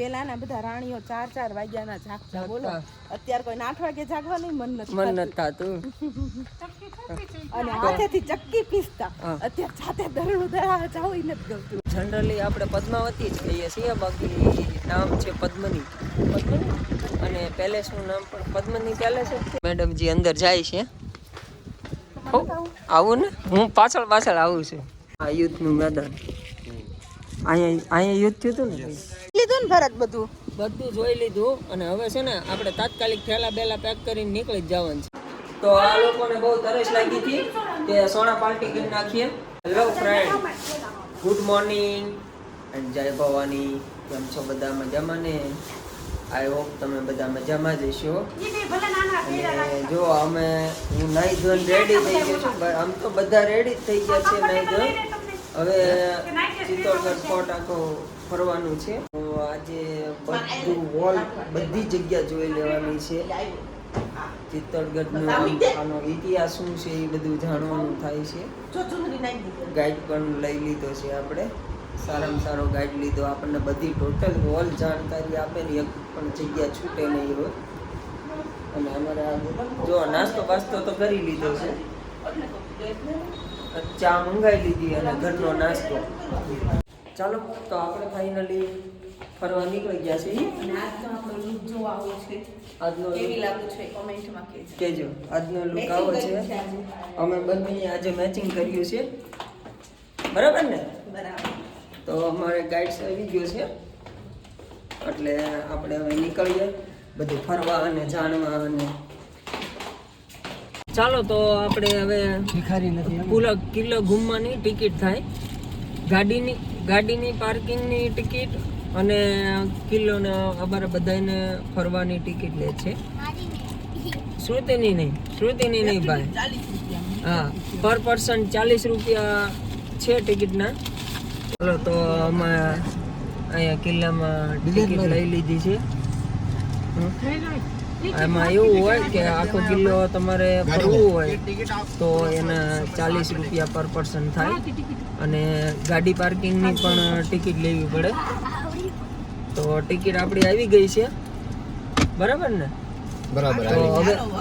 પેલાના બધા રાણીઓ 4-4 વાગ્યાના જાગતા બોલો. અત્યારે કોઈ 8 વાગે જાગવાનું મન નથી થતું. અને હાથેથી ચક્કી પીસતા અત્યારે જાતે દરણું દળાવા જાવ ઈ નથી ગમતું. જનરલી આપણે પદ્માવતી જ કહીએ છીએ, બાકી નામ છે પદ્મની. અને પેલેસનું નામ પણ પદ્મની પેલેસ જ છે. મેડમજી અંદર જાય છે. આવું ને, હું પાછળ આવું છું. આ યુદ્ધનું મેદાન. અહીંયા યુદ્ધ થયું હતું ને. લીધું ને ભરત બધું જોઈ લીધું. અને હવે છે ને આપણે તાત્કાલિક થેલા બેલા પેક કરીને નીકળી જ જવાનું છે. તો આ લોકોને બહુ તરસ લાગી હતી કે સોના પાર્ટી કરી નાખીએ. Hello friend, good morning and જય ભવાની. કેમ છો બધા? મજામાં ને? આઈ હોપ તમે બધા મજામાં જ હશો. અને જો હું નાઈ ધોઈને રેડી થઈ ગયો છું. આમ તો બધા રેડી જ થઈ ગયા છે નાઈ ધોઈ. હવે ચિત્તોડગઢ ફોર્ટ આખો ફરવાનું છે. તો આજે બધું બધી જગ્યા જોઈ લેવાની છે. ચિત્તોડગઢનો આનો ઇતિહાસ શું છે એ બધું જાણવાનું થાય છે. ગાઈડ પણ લઈ લીધો છે આપણે. સારામાં સારો ગાઈડ લીધો. આપણને બધી ટોટલ હોલ જાણકારી આપે ને, એક પણ જગ્યા છૂટે નહીં હોય. અને અમારે જો નાસ્તો બાસ્તો તો કરી લીધો છે. ચા મંગાવી લીધી અને ઘરનો નાસ્તો. ચાલો તો આપણે ફાઇનલી ફરવા નીકળી ગયા છીએ. અને આજનો આપણો લુક જો આવો છે. આજનો કેવી લાગુ છે કોમેન્ટમાં કહેજો. આજનો લુક આવો છે. અમે બંને આજે મેચિંગ કર્યું છે, બરાબર ને? બરાબર. તો અમારે ગાઈડ્સ આવી ગયો છે, એટલે આપણે હવે નીકળીએ બધું ફરવા અને જાણવા. અને ચાલો તો આપણે હવે પૂરા કિલ્લો ઘૂમવાની ટિકિટ થાય. ગાડીની પાર્કિંગની ટિકિટ અને કિલ્લોને અમારે બધાને ફરવાની ટિકિટ લે છે. શ્રુતિની નહીં ભાઈ. હા, પર પર્સન 40 રૂપિયા છે ટિકિટના. ચાલો તો અમે અહીંયા કિલ્લામાં ટિકિટ લઈ લીધી છે. એમાં એવું હોય કે આખો કિલ્લો તમારે ફરવું હોય તો એના 40 રૂપિયા પર પર્સન થાય. અને ગાડી પાર્કિંગની પણ ટિકિટ લેવી પડે. તો ટિકિટ આપણી આવી ગઈ છે, બરાબર ને? બરાબર. તો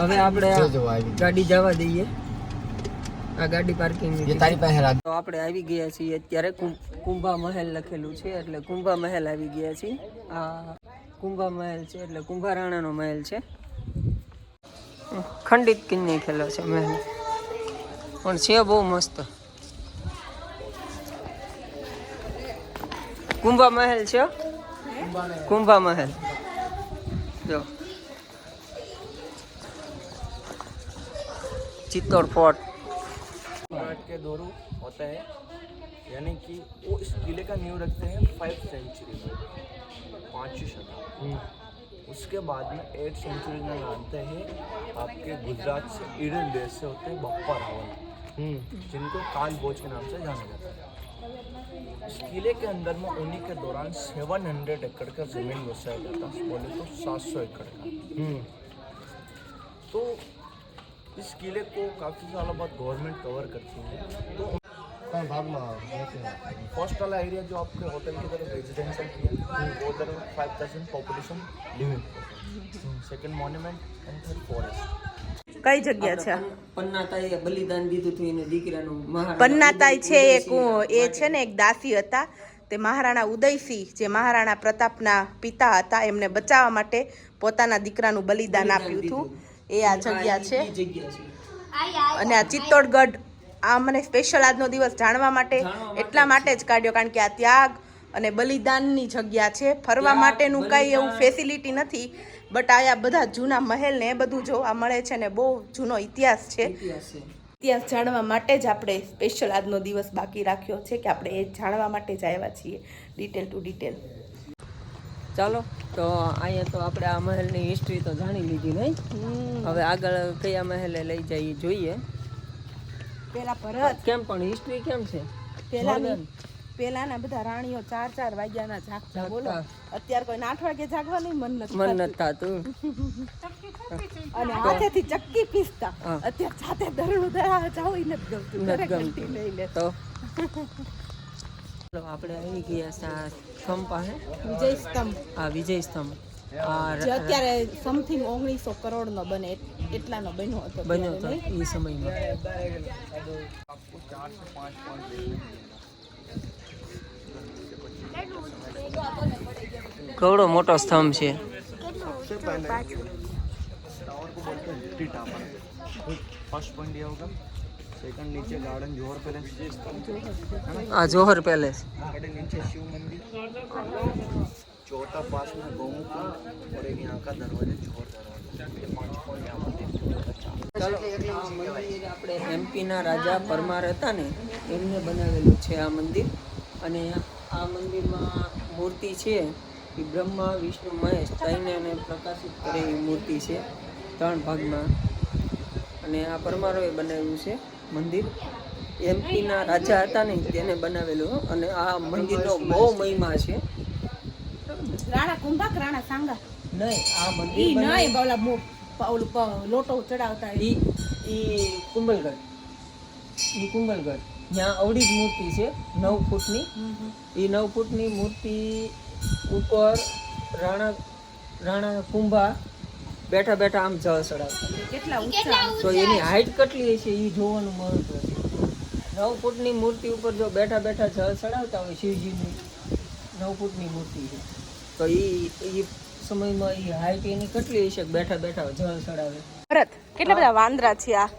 હવે આપણે ગાડી જવા દઈએ. આ ગાડી પાર્કિંગ તારી પાસે રાખ. તો આપણે આવી ગયા છીએ અત્યારે. કુંભા મહેલ લખેલું છે એટલે કુંભા મહેલ આવી ગયા છીએ. આ કુંભા મહેલ છે એટલે કુંભારાણાનો મહેલ છે. ખંડિત કિન્ની ખેલો છે મહેલ, પણ છે બહુ મસ્ત. કુંભા મહેલ છે. કુંભા મહેલ જો. चित्तौड़ फोर्ट के दौरू होता है, यानी कि वो इस किले का नींव रखते हैं 5th सेंचुरी में, 5वीं शताब्दी। उसके बाद में 8th सेंचुरी में आते हैं आपके गुजरात से ईडन देश से होते हैं बप्पा रावल, जिनको काल भोज के नाम से जाना जाता है। इस किले के अंदर में उन्हीं के दौरान 700 एकड़ का जमीन बसाया जाता है, बोले तो 700 एकड़ का। तो इस किले को काफ़ी सालों बाद गवर्नमेंट कवर करती है। तो फर्स्ट वाला एरिया जो आपके होटल की तरफ रेजिडेंशियल किया, वो तरफ 5000 population living, second monument and third forest. કઈ જગ્યા છે? પન્નાતાઈએ બલિદાન દીધું હતું એને દીકરાનું. પન્નાતાઈ છે એ છે ને એક દાસી હતા. તે મહારાણા ઉદયસિંહ જે મહારાણા પ્રતાપના પિતા હતા, એમને બચાવવા માટે પોતાના દીકરાનું બલિદાન આપ્યું હતું. એ આ જગ્યા છે. અને આ ચિત્તોડગઢ આ મને સ્પેશિયલ આજનો દિવસ જાણવા માટે એટલા માટે જ કાઢ્યો, કારણ કે આ ત્યાગ અને બલિદાનની જગ્યા છે. ફરવા માટેનું કાંઈ એવું ફેસિલિટી નથી, બટ આ બધા જૂના મહેલ ને એ બધું જોવા મળે છે ને બહુ જૂનો ઇતિહાસ છે. ઇતિહાસ જાણવા માટે જ આપણે સ્પેશિયલ આજનો દિવસ બાકી રાખ્યો છે કે આપણે એ જાણવા માટે જ આવ્યા છીએ ડિટેલ ટુ ડિટેલ. ચાલો તો અહીંયા તો આપણે આ મહેલની હિસ્ટ્રી તો જાણી લીધી નહીં. હવે આગળ કયા મહેલે લઈ જઈએ જોઈએ. પેલા ભરત કેમ પણ હિસ્ટ્રી કેમ છે? પેલાના બધા રાણીઓ 4-4 વાગ્યાના જાગતા બોલો. અત્યારે કોઈ 8 વાગે જાગવાનું મન નથી થતું. અને હાથેથી ચક્કી પીસતા અત્યારે જાતે દરણું દળાવા જાવ ઈ નથી ગમતું. લઈ લે તો તો આપણે આવી ગયા હતા સ્તંભ પાસે. વિજય સ્તંભ આ વિજય સ્તંભ જે અત્યારે સમથિંગ 1900 કરોડનો બને એટલાનો બન્યો હતો બન્યો હતો એ સમયમાં. કેવડો મોટો સ્તંભ છે. टावर को बोलते हैं लिट्टी टावर. फर्स्ट पॉइंट ये होगा. सेकंड नीचे गार्डन जोहर पैलेस આ જોહર પેલેસ. नीचे शिव मंदिर. चौथा पास में गौमुख और एक यहाँ का दरवाजा जोहर दरवाजा. ये 5 पॉइंट यहाँ पर ચાલો આ મંદિર આપણે એમપીના રાજા પરમાર હતા ને એમને બનાવેલું છે આ મંદિર. અને આ મંદિરમાં મૂર્તિ છે એ બ્રહ્મા વિષ્ણુ મહેશ ત્રણેયને પ્રકાશિત કરે એ મૂર્તિ છે 3 ભાગમાં. અને આ પરમારોએ બનાવ્યું છે મંદિર. એમપીના રાજા હતા ને તેને બનાવેલું. અને આ મંદિરનો બહુ મહિમા છે. રાણા કુંભા કે રાણા સાંગા નહીં આ મંદિર ઈ નહીં ઓલું લોટો ચડાવતા ઈ કુંભલગઢ. ત્યાં અવળી જ મૂર્તિ છે 9 ફૂટની. એ 9 ફૂટની મૂર્તિ ઉપર રાણા કુંભા બેઠા બેઠા આમ જળ ચડાવતા. કેટલા ઊંચા તો એની હાઈટ કેટલી છે એ જોવાનું મહત્વ છે. 9 ફૂટની મૂર્તિ ઉપર જો બેઠા બેઠા જળ ચડાવતા હોય શિવજીની 9 ફૂટની મૂર્તિ છે તો એ સમયમાં એ હાઈટ એની કેટલી હશે બેઠા બેઠા જળ ચડાવે. ભરત કેટલા બધા વાંદરા છે આ.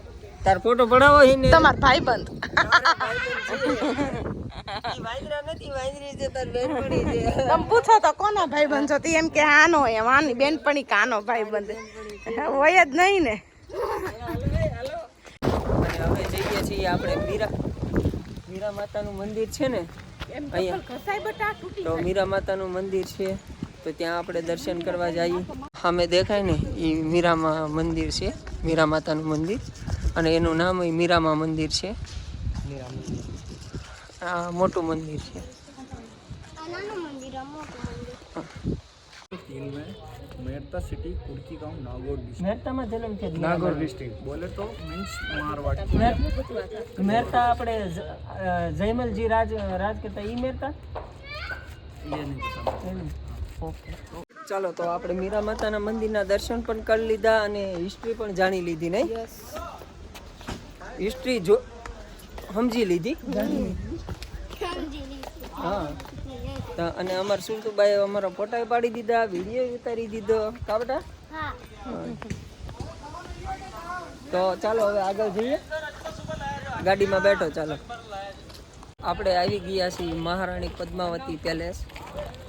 તાર ફોટો પડાવો એને. તમાર ભાઈબંધ વાંદરા નથી વાંદરી છે તાર બેનપણી છે. તમે પૂછો તો કોનો ભાઈબંધ છો તી એમ કે આનો એમ આની બેનપણી કાનો ભાઈબંધ હોય જ નહીં ને. અને હવે જઈએ છીએ આપણે મીરા માતાનું મંદિર છે ને અહીંયા. તો મીરા માતાનું મંદિર છે તો ત્યાં આપણે દર્શન કરવા જઈએ. સામે દેખાય ને એ મીરામા મંદિર છે. મીરા માતાનું મંદિર અને એનું નામ એ મીરામા મંદિર છે. આ મોટું મંદિર છે. मेरता सिटी कुर्की गांव नागौर डिस्ट्रिक्ट. મેરતામાં જન્મ છે. नागौर डिस्ट्रिक्ट बोले तो मीन्स मारवाड़. મેરતા આપણે જયમલજી રાજ કરતા ઈ મેરતા. ये नहीं पता. ઓકે ચાલો તો આપણે મીરા માતાના મંદિરના દર્શન પણ કરી લીધા અને હિસ્ટ્રી પણ જાણી લીધી. નહીં હિસ્ટ્રી જો સમજી લીધી. હા અને અમારા સુરતુબાઈ અમારા ફોટા પાડી દીધા, વિડીયો ઉતારી દીધો. કા બેટા? તો ચાલો હવે આગળ જઈએ. ગાડીમાં બેઠો ચાલો. આપણે આવી ગયા છીએ મહારાણી પદ્માવતી પેલેસ.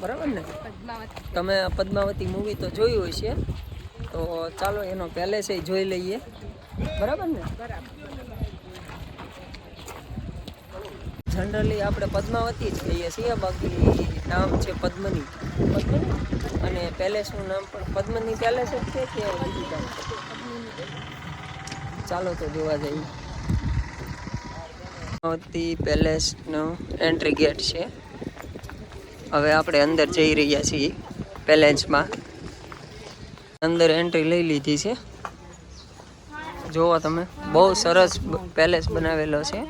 બરાબર ને? તમે પદ્માવતી મૂવી તો જોયું હશે તો ચાલો એનો પેલેસ એ જોઈ લઈએ. બરાબર ને? જનરલી આપણે પદ્માવતી જ કહીએ છીએ, બાકી નામ છે પદ્મની. અને પેલેસનું નામ પણ પદ્મની પેલેસ જ છે કે બીજું કામ છે? ચાલો તો જોવા જઈએ. પદ્માવતી પેલેસનો એન્ટ્રી ગેટ છે. હવે આપણે અંદર જઈ રહ્યા છીએ પેલેસમાં. અંદર એન્ટ્રી લઈ લીધી છે. જુઓ તમે, બહુ સરસ પેલેસ બનાવેલો છે.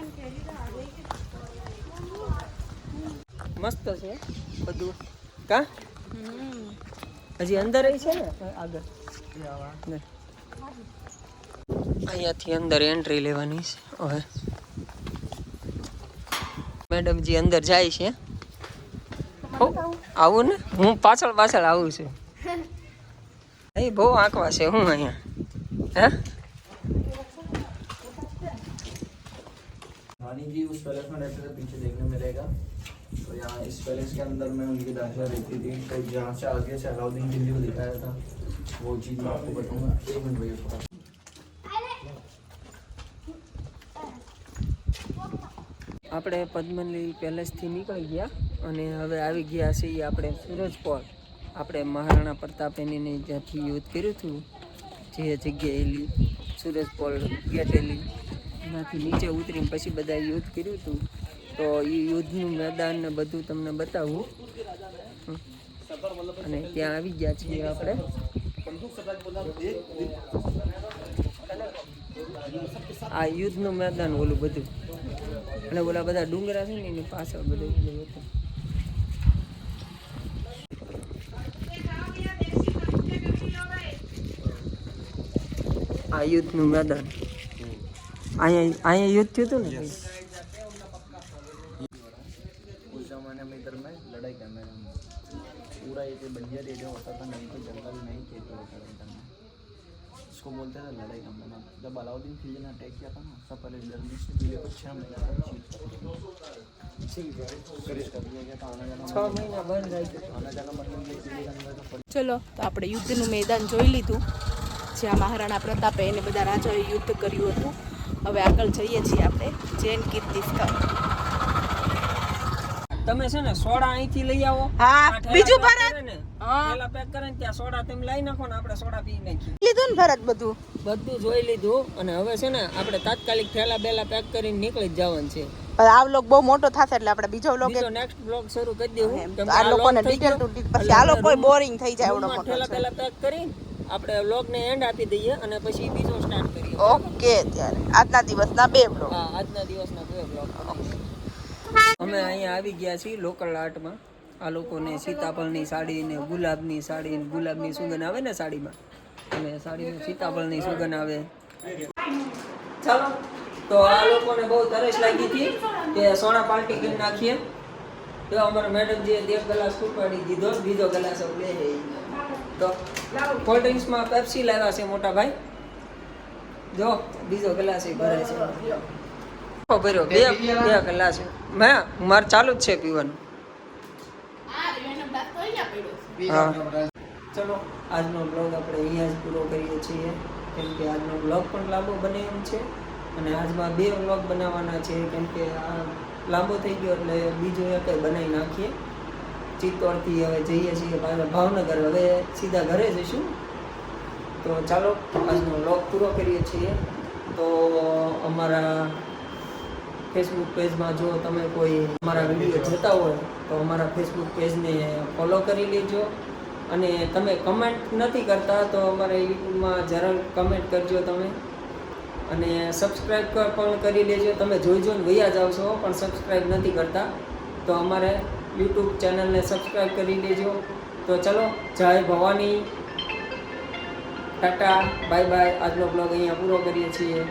મસ્ત છે બધું. કા હજી અંદર છે ને આગળ અહીંયાથી અંદર એન્ટ્રી લેવાની છે. હવે મેડમજી અંદર જાય છે. આવું ને, હું પાછળ આવું છું. અહીં બહુ આંકવા છે હું અહીંયા. હે रानी जी उस पैलेस में रहते थे, पीछे देखने मिलेगा. तो यहाँ इस पैलेस के अंदर में उनकी दादियाँ रहती थी. तो जहाँ से आगे से अलाउद्दीन खिलजी को दिखाया था वो चीज़ मैं आपको बताऊँगा. 1 मिनट भैया थोड़ा. આપણે પદ્મની પેલેસથી નીકળી ગયા અને હવે આવી ગયા છીએ આપણે સૂરજપોળ. આપણે મહારાણા પ્રતાપેને જ્યાંથી યુદ્ધ કર્યું હતું જે જગ્યાએ સૂરજપોળ ગેટેલી એનાથી નીચે ઉતરીને પછી બધા યુદ્ધ કર્યું હતું. તો એ યુદ્ધનું મેદાન ને બધું તમને બતાવું. અને ત્યાં આવી ગયા છીએ આપણે. આ યુદ્ધનું મેદાન ઓલું બધું એટલે ઓલા બધા ડુંગરા છે ને એની પાછળ બધું હતું. આ યુદ્ધનું મેદાન અહીંયા યુદ્ધ થયું હતું ને उस जमाने में इधर में लड़ाई करने में पूरा ये बंजर एरिया होता था, नहीं तो जंगल नहीं खेती होता था इधर में, इसको बोलते थे लड़ाई का मैदान. जब अलाउद्दीन खिलजी ने अटैक किया था ना, उससे पहले इधर में इसने किले को 6 महीने तक चीज कर दिया गया था. आना जाना 6 મહિના બંધ રાખ્યું. आना जाना मतलब ये किले के अंदर तो ચલો તો આપણે યુદ્ધનું મેદાન જોઈ લીધું, જ્યાં મહારાણા પ્રતાપે એને બધા રાજાઓએ યુદ્ધ કર્યું હતું. હવે આગળ જઈએ છીએ આપણે જૈન કીર્તિ સ્થળ. તમે છે ને સોડા અહીંથી લઈ આવો. હા, આ ઠેલા બીજું પેક ભરત. કરે ને, હા. ઠેલા પેક કરે ને ત્યાં સોડા તમે લઈ નાખો ને આપણે સોડા પી નાખીએ. લીધું ને ભરત બધું? બધું જોઈ લીધું અને હવે છે ને આપણે તાત્કાલિક ઠેલા બેલા પેક કરીને નીકળી જ જવાનું છે. આ વ્લોગ બહુ મોટો થશે એટલે આપણે બીજો વ્લોગ બીજો નેક્સ્ટ બ્લોગ શરૂ કરી દેવું. કેમ કે આ આ લોકોને long થઈ ડિટેલ ગયો. ટુ ડિટેલ પછી આ લોકો બોરિંગ થઈ જાય એવડો રૂમમાં મોટો ઠેલા છે. બેલા પેક કરીને આપણે વ્લોગને એન્ડ આપી દઈએ અને પછી બીજો સ્ટાર્ટ કરીએ. ઓકે, ત્યારે આજના દિવસના 2 વ્લોગ. હા, આજના દિવસના 2 બ્લોગ. અમે અહીંયા આવી ગયા છીએ લોકલ આર્ટમાં. આ લોકોને સીતાફળની સાડી ને ગુલાબની સાડી ને ગુલાબની સુગંધ આવે ને સાડીમાં, અને સાડીમાં સીતાફળની સુગંધ આવે. ચાલો તો આ લોકોને બહુ તરસ લાગી હતી કે સોડા પાર્ટી કરી નાખીએ. તો અમારા મેડમજીએ 1 ગ્લાસ ઉપાડી દીધો, બીજો ગ્લાસ લે છે. તો કોલ્ડ ડ્રિંક્સમાં પેપ્સી લાવ્યા છે મોટા ભાઈ. જો બીજો ગ્લાસ ભરે છે. ભર્યો બે ગ્લાસ. મારે ચાલુ જ છે પીવાનું. હા, ચલો આજનો બ્લોગ આપણે અહીંયા જ પૂરો કરીએ છીએ, કેમ કે આજનો બ્લોગ પણ લાંબો બને એમ છે અને આજમાં 2 બ્લોગ બનાવવાના છે, કેમ કે આ લાંબો થઈ ગયો એટલે બીજો એક બનાવી નાખીએ. ચિત્તોડથી હવે જઈએ છીએ પાછા ભાવનગર, હવે સીધા ઘરે જઈશું. તો ચાલો આજનો બ્લોગ પૂરો કરીએ છીએ. તો અમારા ફેસબુક પેજમાં જો તમે કોઈ અમારા વિડીયો જોતા હોય તો અમારા ફેસબુક પેજને ફોલો કરી લેજો. અને તમે કમેન્ટ નથી કરતા તો અમારા યુટ્યુબમાં જરૂર કમેન્ટ કરજો તમે, અને સબસ્ક્રાઈબ પણ કરી લેજો. તમે જોઈ જોઈને વયા જાવ છો પણ સબસ્ક્રાઈબ નથી કરતા, તો અમારે યુટ્યુબ ચેનલને સબસ્ક્રાઈબ કરી લેજો. તો ચલો, જય ભવાની, ટાટા, બાય બાય. આજનો બ્લોગ અહીંયા પૂરો કરીએ છીએ.